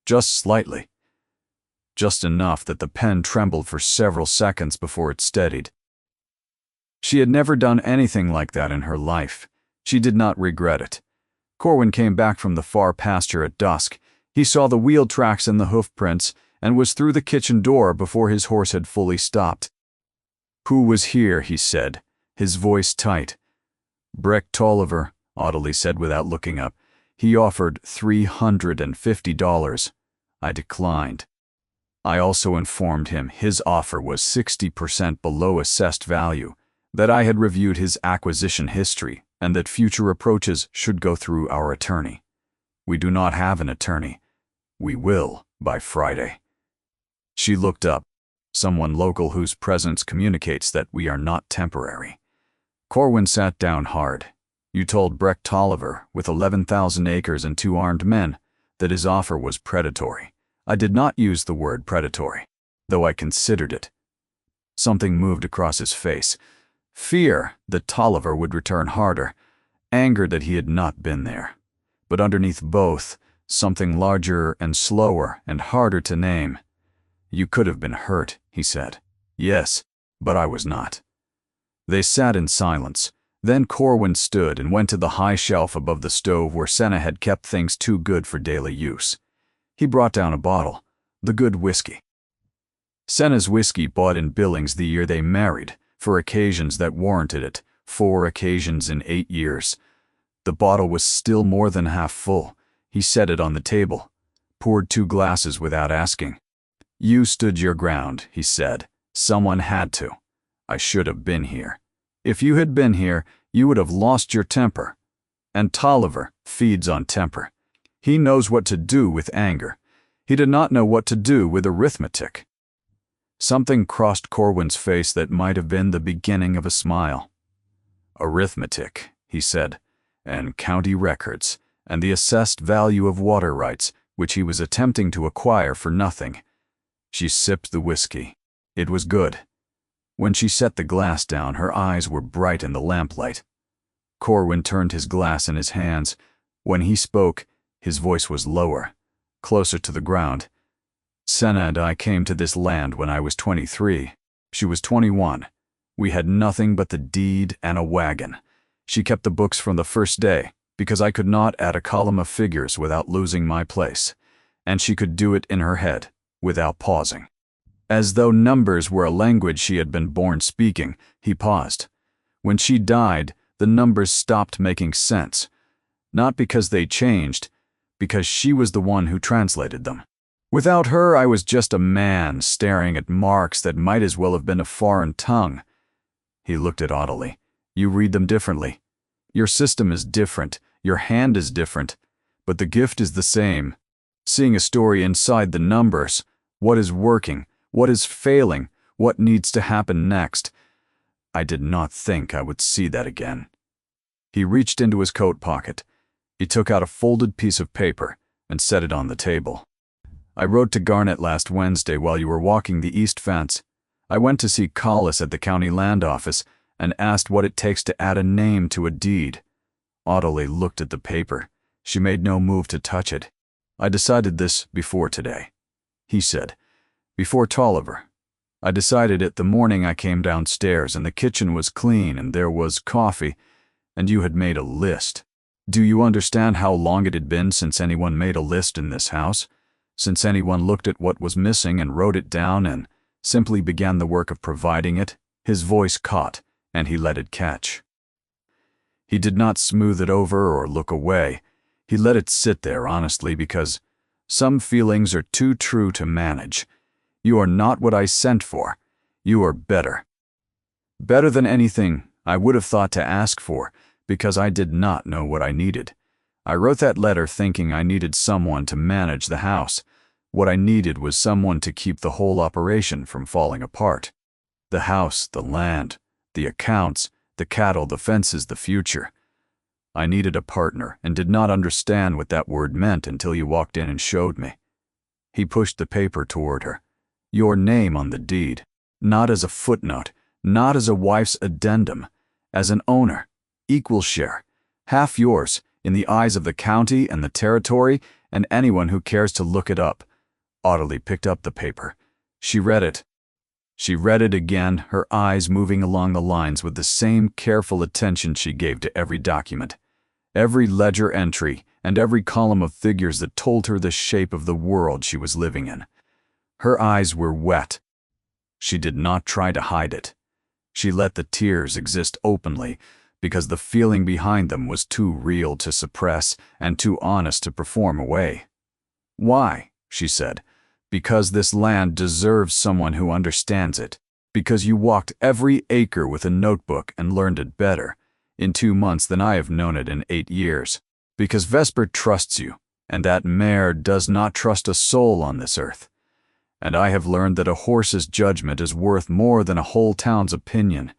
just slightly, just enough that the pen trembled for several seconds before it steadied. She had never done anything like that in her life. She did not regret it. Corwin came back from the far pasture at dusk. He saw the wheel tracks and the hoof prints and was through the kitchen door before his horse had fully stopped. "Who was here?" he said, his voice tight. "Breck Tolliver," Audley said without looking up. "He offered $350. I declined. I also informed him his offer was 60% below assessed value, that I had reviewed his acquisition history, and that future approaches should go through our attorney. We do not have an attorney. We will by Friday." She looked up, someone local whose presence communicates that we are not temporary. Corwin sat down hard. "You told Breck Tolliver, with 11,000 acres and 2 armed men, that his offer was predatory. I did not use the word predatory, though I considered it." Something moved across his face. Fear that Tolliver would return harder, anger that he had not been there. But underneath both, something larger and slower and harder to name. "You could have been hurt," he said. "Yes, but I was not." They sat in silence. Then Corwin stood and went to the high shelf above the stove where Senna had kept things too good for daily use. He brought down a bottle, the good whiskey. Senna's whiskey bought in Billings the year they married, for occasions that warranted it, 4 occasions in 8 years. The bottle was still more than half full. He set it on the table, poured 2 glasses without asking. "You stood your ground," he said. "Someone had to. I should have been here. If you had been here, you would have lost your temper. And Tolliver feeds on temper. He knows what to do with anger. He did not know what to do with arithmetic." Something crossed Corwin's face that might have been the beginning of a smile. "Arithmetic," he said, "and county records, and the assessed value of water rights, which he was attempting to acquire for nothing." She sipped the whiskey. It was good. When she set the glass down, her eyes were bright in the lamplight. Corwin turned his glass in his hands. When he spoke, his voice was lower, closer to the ground. "Senna and I came to this land when I was 23. She was 21. We had nothing but the deed and a wagon. She kept the books from the first day, because I could not add a column of figures without losing my place, and she could do it in her head, without pausing. As though numbers were a language she had been born speaking, he paused. When she died, the numbers stopped making sense. Not because they changed, because she was the one who translated them. Without her, I was just a man staring at marks that might as well have been a foreign tongue." He looked at Audley. "You read them differently. Your system is different, your hand is different, but the gift is the same. Seeing a story inside the numbers, what is working, what is failing, what needs to happen next. I did not think I would see that again." He reached into his coat pocket. He took out a folded piece of paper and set it on the table. "I wrote to Garnett last Wednesday while you were walking the east fence. I went to see Collis at the county land office and asked what it takes to add a name to a deed." Audley looked at the paper. She made no move to touch it. "I decided this before today," he said. "Before Tolliver. I decided it the morning I came downstairs and the kitchen was clean and there was coffee, and you had made a list. Do you understand how long it had been since anyone made a list in this house? Since anyone looked at what was missing and wrote it down and simply began the work of providing it? His voice caught, and he let it catch. He did not smooth it over or look away. He let it sit there honestly because some feelings are too true to manage. You are not what I sent for. You are better. Better than anything I would have thought to ask for, because I did not know what I needed. I wrote that letter thinking I needed someone to manage the house. What I needed was someone to keep the whole operation from falling apart. The house, the land, the accounts, the cattle, the fences, the future. I needed a partner and did not understand what that word meant until you walked in and showed me. He pushed the paper toward her. Your name on the deed, not as a footnote, not as a wife's addendum, as an owner, equal share, half yours, in the eyes of the county and the territory and anyone who cares to look it up. Ottilie picked up the paper. She read it. She read it again, her eyes moving along the lines with the same careful attention she gave to every document, every ledger entry, and every column of figures that told her the shape of the world she was living in. Her eyes were wet. She did not try to hide it. She let the tears exist openly because the feeling behind them was too real to suppress and too honest to perform away. Why? She said. Because this land deserves someone who understands it. Because you walked every acre with a notebook and learned it better in 2 months than I have known it in 8 years. Because Vesper trusts you, and that mare does not trust a soul on this earth. And I have learned that a horse's judgment is worth more than a whole town's opinion.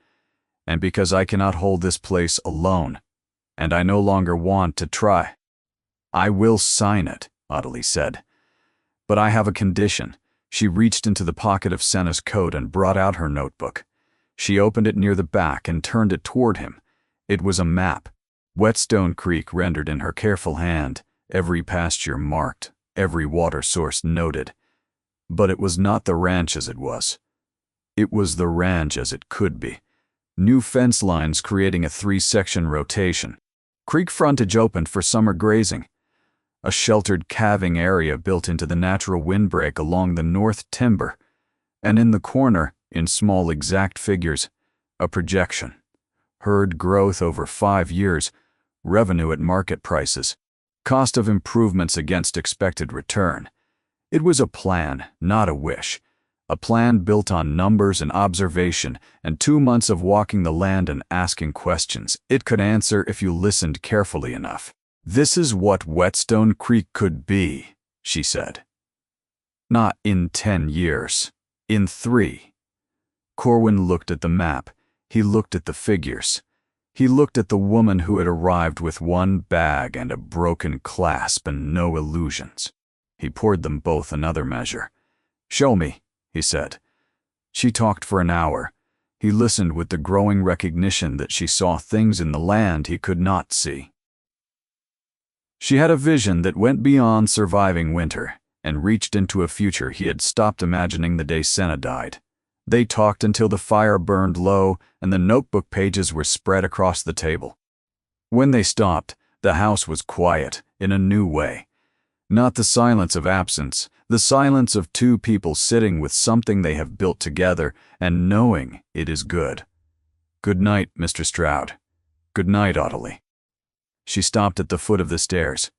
And because I cannot hold this place alone, and I no longer want to try. I will sign it, Ottilie said. But I have a condition. She reached into the pocket of Senna's coat and brought out her notebook. She opened it near the back and turned it toward him. It was a map. Whetstone Creek rendered in her careful hand, every pasture marked, every water source noted. But it was not the ranch as it was. It was the ranch as it could be. New fence lines creating a 3-section rotation. Creek frontage opened for summer grazing. A sheltered calving area built into the natural windbreak along the north timber. And in the corner, in small exact figures, a projection. Herd growth over 5 years, revenue at market prices, cost of improvements against expected return. It was a plan, not a wish. A plan built on numbers and observation and 2 months of walking the land and asking questions it could answer if you listened carefully enough. This is what Whetstone Creek could be, she said. Not in 10 years, in 3. Corwin looked at the map. He looked at the figures. He looked at the woman who had arrived with one bag and a broken clasp and no illusions. He poured them both another measure. Show me, he said. She talked for an hour. He listened with the growing recognition that she saw things in the land he could not see. She had a vision that went beyond surviving winter and reached into a future he had stopped imagining the day Senna died. They talked until the fire burned low and the notebook pages were spread across the table. When they stopped, the house was quiet in a new way. Not the silence of absence, the silence of 2 people sitting with something they have built together and knowing it is good. Good night, Mr. Stroud. Good night, Ottilie. She stopped at the foot of the stairs.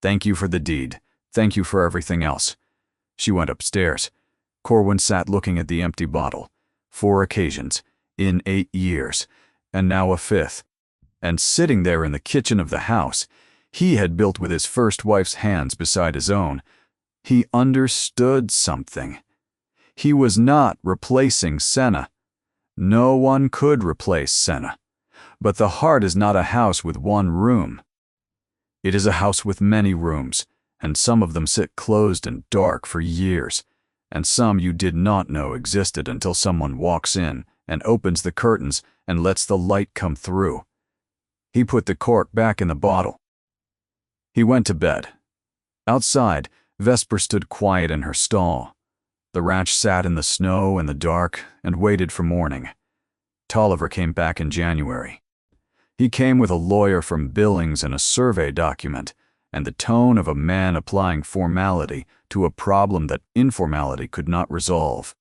Thank you for the deed. Thank you for everything else. She went upstairs. Corwin sat looking at the empty bottle. 4 occasions, in 8 years, and now a 5th. And sitting there in the kitchen of the house, he had built with his first wife's hands beside his own. He understood something. He was not replacing Senna. No one could replace Senna. But the heart is not a house with 1 room. It is a house with many rooms, and some of them sit closed and dark for years, and some you did not know existed until someone walks in and opens the curtains and lets the light come through. He put the cork back in the bottle. He went to bed. Outside, Vesper stood quiet in her stall. The ranch sat in the snow and the dark and waited for morning. Tolliver came back in January. He came with a lawyer from Billings and a survey document, and the tone of a man applying formality to a problem that informality could not resolve.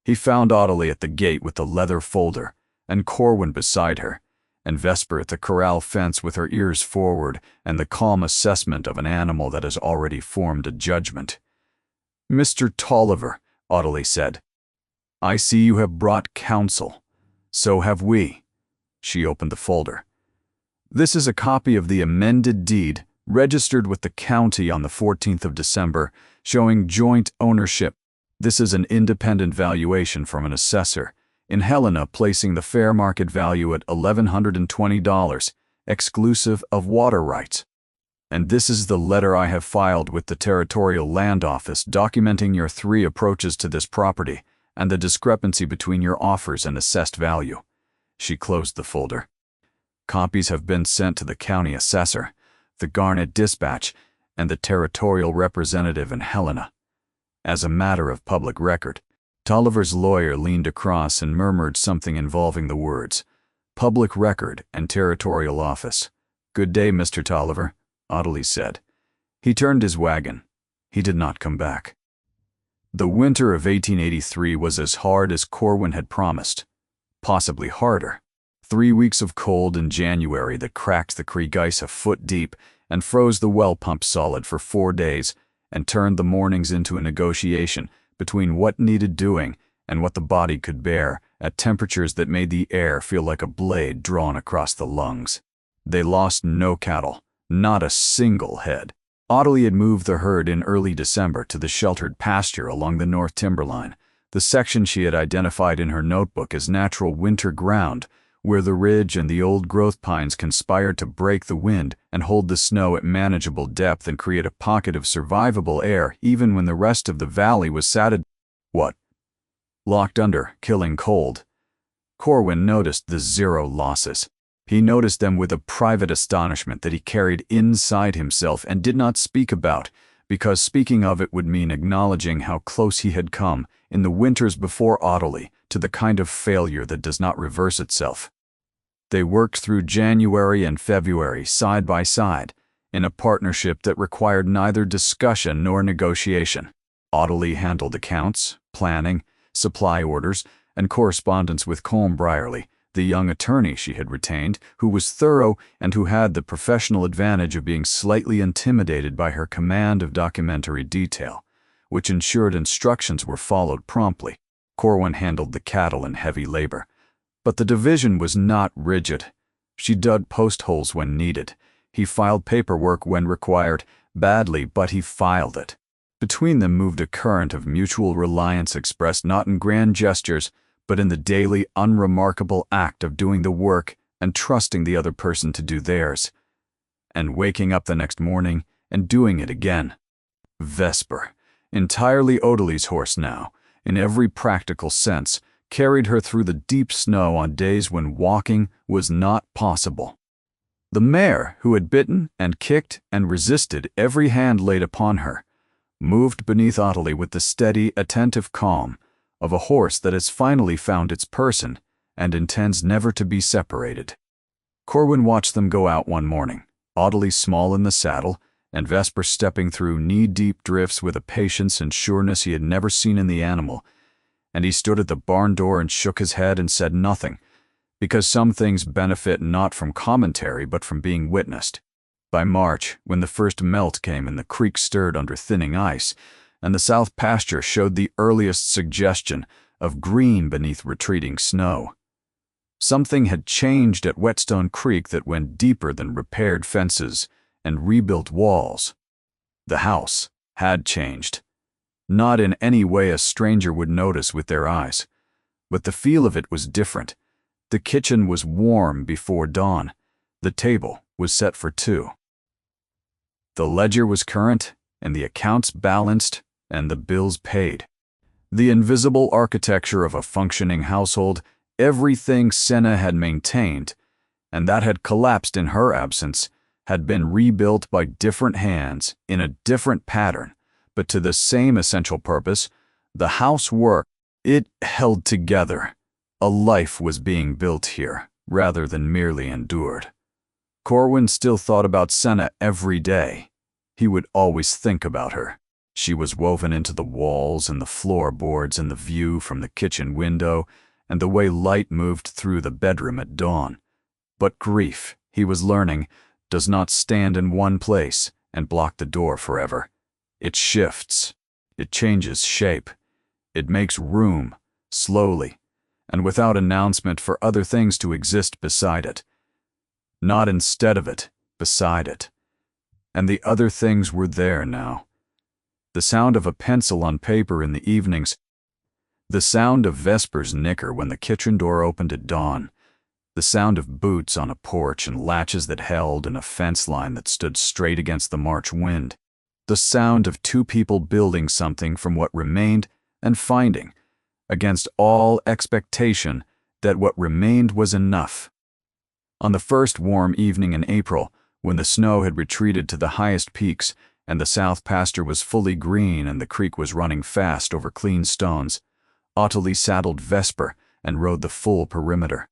He found Audley at the gate with the leather folder, and Corwin beside her, and Vesper at the corral fence with her ears forward and the calm assessment of an animal that has already formed a judgment. "Mr. Tolliver," Audley said, "I see you have brought counsel. So have we." She opened the folder. "This is a copy of the amended deed, registered with the county on the 14th of December, showing joint ownership. This is an independent valuation from an assessor, in Helena placing the fair market value at $1,120, exclusive of water rights. And this is the letter I have filed with the Territorial Land Office documenting your 3 approaches to this property and the discrepancy between your offers and assessed value." She closed the folder. "Copies have been sent to the county assessor, the Garnet Dispatch, and the territorial representative in Helena. As a matter of public record." Tolliver's lawyer leaned across and murmured something involving the words, "public record and territorial office." "Good day, Mr. Tolliver," Audley said. He turned his wagon. He did not come back. The winter of 1883 was as hard as Corwin had promised, possibly harder. 3 weeks of cold in January that cracked the creek ice a foot deep and froze the well pump solid for 4 days and turned the mornings into a negotiation between what needed doing and what the body could bear at temperatures that made the air feel like a blade drawn across the lungs. They lost no cattle, not a single head. Audley had moved the herd in early December to the sheltered pasture along the north timberline, the section she had identified in her notebook as natural winter ground, where the ridge and the old growth pines conspired to break the wind and hold the snow at manageable depth and create a pocket of survivable air even when the rest of the valley was locked under, killing cold. Corwin noticed the 0 losses. He noticed them with a private astonishment that he carried inside himself and did not speak about, because speaking of it would mean acknowledging how close he had come, in the winters before Audley, to the kind of failure that does not reverse itself. They worked through January and February side by side, in a partnership that required neither discussion nor negotiation. Audley handled accounts, planning, supply orders, and correspondence with Colm Brierly, the young attorney she had retained, who was thorough and who had the professional advantage of being slightly intimidated by her command of documentary detail, which ensured instructions were followed promptly. Corwin handled the cattle and heavy labor. But the division was not rigid. She dug post holes when needed. He filed paperwork when required, badly, but he filed it. Between them moved a current of mutual reliance expressed not in grand gestures, but in the daily, unremarkable act of doing the work and trusting the other person to do theirs, and waking up the next morning and doing it again. Vesper, entirely Audley's horse now, in every practical sense, carried her through the deep snow on days when walking was not possible. The mare, who had bitten and kicked and resisted every hand laid upon her, moved beneath Audley with the steady, attentive calm of a horse that has finally found its person and intends never to be separated. Corwin watched them go out one morning, Audley small in the saddle, and Vesper stepping through knee-deep drifts with a patience and sureness he had never seen in the animal, and he stood at the barn door and shook his head and said nothing, because some things benefit not from commentary but from being witnessed. By March, when the first melt came and the creek stirred under thinning ice, and the south pasture showed the earliest suggestion of green beneath retreating snow, something had changed at Whetstone Creek that went deeper than repaired fences and rebuilt walls. The house had changed. Not in any way a stranger would notice with their eyes, but the feel of it was different. The kitchen was warm before dawn. The table was set for 2. The ledger was current, and the accounts balanced, and the bills paid. The invisible architecture of a functioning household, everything Senna had maintained, and that had collapsed in her absence, had been rebuilt by different hands in a different pattern, but to the same essential purpose. The housework, it held together. A life was being built here, rather than merely endured. Corwin still thought about Senna every day. He would always think about her. She was woven into the walls and the floorboards and the view from the kitchen window and the way light moved through the bedroom at dawn. But grief, he was learning, does not stand in one place and block the door forever. It shifts. It changes shape. It makes room, slowly, and without announcement, for other things to exist beside it. Not instead of it, beside it. And the other things were there now. The sound of a pencil on paper in the evenings, the sound of Vesper's knicker when the kitchen door opened at dawn, the sound of boots on a porch and latches that held in a fence line that stood straight against the March wind, the sound of two people building something from what remained and finding, against all expectation, that what remained was enough. On the first warm evening in April, when the snow had retreated to the highest peaks and the south pasture was fully green and the creek was running fast over clean stones, Ottilie saddled Vesper and rode the full perimeter.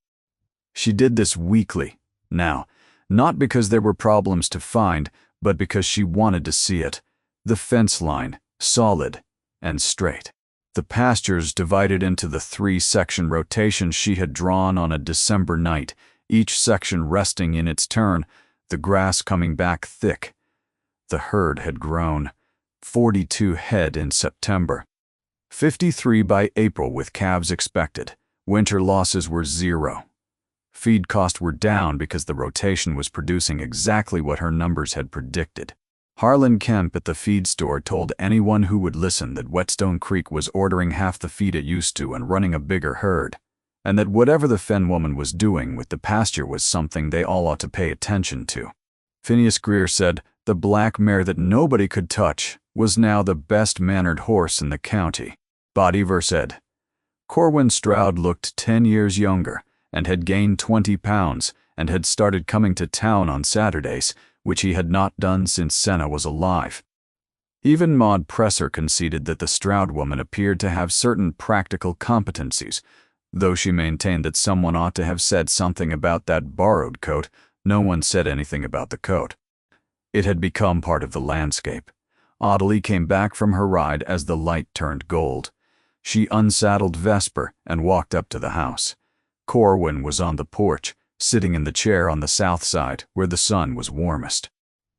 She did this weekly, now, not because there were problems to find, but because she wanted to see it, the fence line, solid and straight. The pastures divided into the 3-section rotation she had drawn on a December night, each section resting in its turn, the grass coming back thick. The herd had grown, 42 head in September, 53 by April with calves expected. Winter losses were 0. Feed costs were down because the rotation was producing exactly what her numbers had predicted. Harlan Kemp at the feed store told anyone who would listen that Whetstone Creek was ordering half the feed it used to and running a bigger herd, and that whatever the Fen woman was doing with the pasture was something they all ought to pay attention to. Phineas Greer said the black mare that nobody could touch was now the best-mannered horse in the county. Bodiver said Corwin Stroud looked 10 years younger and had gained 20 pounds and had started coming to town on Saturdays, which he had not done since Senna was alive. Even Maud Presser conceded that the Stroud woman appeared to have certain practical competencies. Though she maintained that someone ought to have said something about that borrowed coat, no one said anything about the coat. It had become part of the landscape. Ottilie came back from her ride as the light turned gold. She unsaddled Vesper and walked up to the house. Corwin was on the porch, sitting in the chair on the south side where the sun was warmest.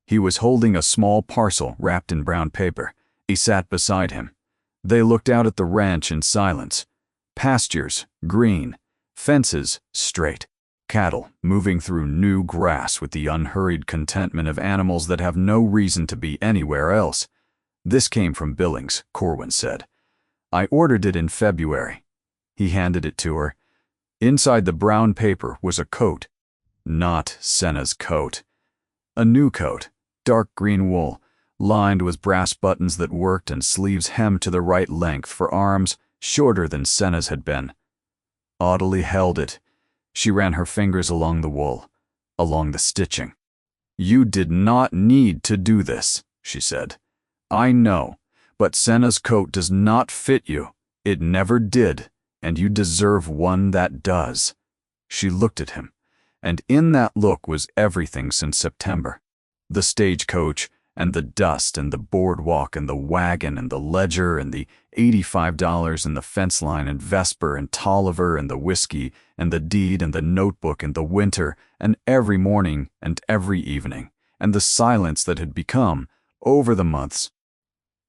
He was holding a small parcel wrapped in brown paper. He sat beside him. They looked out at the ranch in silence. Pastures, green. Fences, straight. Cattle moving through new grass with the unhurried contentment of animals that have no reason to be anywhere else. This came from Billings, Corwin said. I ordered it in February. He handed it to her. Inside the brown paper was a coat. Not Senna's coat. A new coat, dark green wool, lined with brass buttons that worked and sleeves hemmed to the right length for arms shorter than Senna's had been. Ottilie held it. She ran her fingers along the wool, along the stitching. You did not need to do this, she said. I know, but Senna's coat does not fit you. It never did, and you deserve one that does. She looked at him, and in that look was everything since September. The stagecoach, and the dust, and the boardwalk, and the wagon, and the ledger, and the $85 and the fence line, and Vesper, and Tolliver, and the whiskey, and the deed, and the notebook, and the winter, and every morning, and every evening, and the silence that had become, over the months.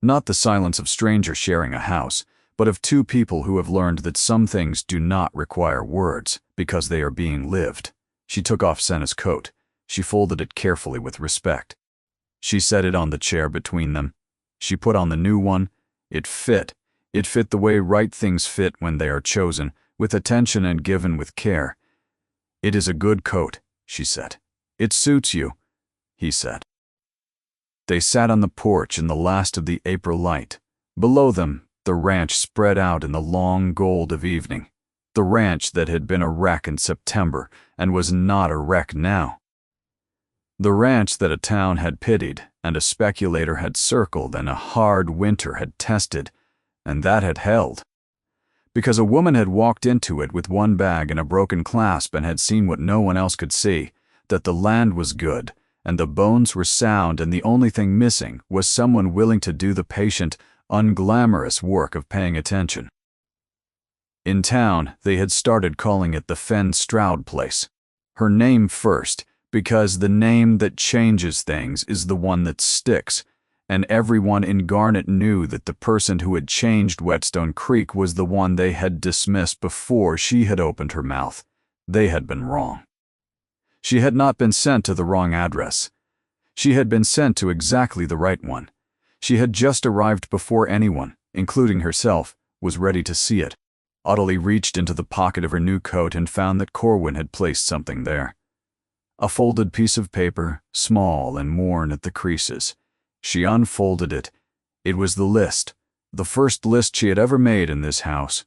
Not the silence of strangers sharing a house, but of two people who have learned that some things do not require words because they are being lived. She took off Senna's coat. She folded it carefully with respect. She set it on the chair between them. She put on the new one. It fit. It fit the way right things fit when they are chosen, with attention and given with care. It is a good coat, she said. It suits you, he said. They sat on the porch in the last of the April light. Below them, the ranch spread out in the long gold of evening. The ranch that had been a wreck in September and was not a wreck now. The ranch that a town had pitied and a speculator had circled and a hard winter had tested, and that had held. Because a woman had walked into it with one bag and a broken clasp and had seen what no one else could see, that the land was good, and the bones were sound, and the only thing missing was someone willing to do the patient, unglamorous work of paying attention. In town, they had started calling it the Fen Stroud place. Her name first, because the name that changes things is the one that sticks, and everyone in Garnet knew that the person who had changed Whetstone Creek was the one they had dismissed before she had opened her mouth. They had been wrong. She had not been sent to the wrong address. She had been sent to exactly the right one. She had just arrived before anyone, including herself, was ready to see it. Audley reached into the pocket of her new coat and found that Corwin had placed something there. A folded piece of paper, small and worn at the creases. She unfolded it. It was the list, the first list she had ever made in this house.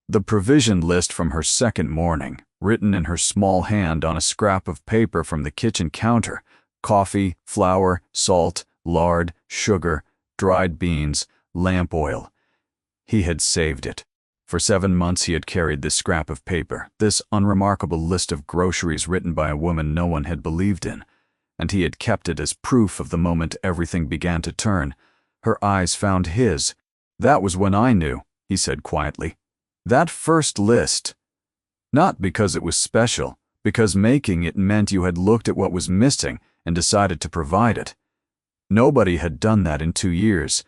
The provision list from her second morning, written in her small hand on a scrap of paper from the kitchen counter: coffee, flour, salt, lard, sugar, dried beans, lamp oil. He had saved it. For 7 months he had carried this scrap of paper, this unremarkable list of groceries written by a woman no one had believed in, and he had kept it as proof of the moment everything began to turn. Her eyes found his. "That was when I knew," he said quietly. "That first list. Not because it was special, because making it meant you had looked at what was missing and decided to provide it. Nobody had done that in 2 years.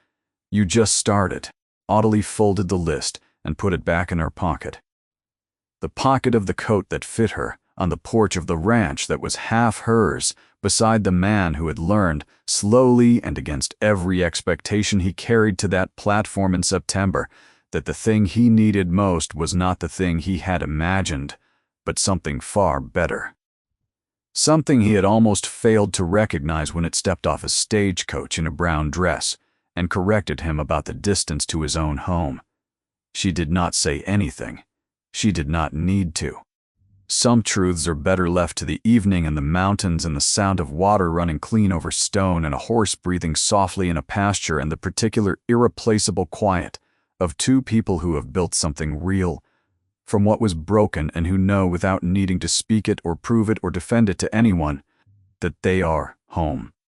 You just started." Audley folded the list and put it back in her pocket. The pocket of the coat that fit her, on the porch of the ranch that was half hers, beside the man who had learned, slowly and against every expectation he carried to that platform in September, that the thing he needed most was not the thing he had imagined, but something far better. Something he had almost failed to recognize when it stepped off a stagecoach in a brown dress and corrected him about the distance to his own home. She did not say anything. She did not need to. Some truths are better left to the evening and the mountains and the sound of water running clean over stone and a horse breathing softly in a pasture and the particular irreplaceable quiet of two people who have built something real from what was broken and who know without needing to speak it or prove it or defend it to anyone that they are home.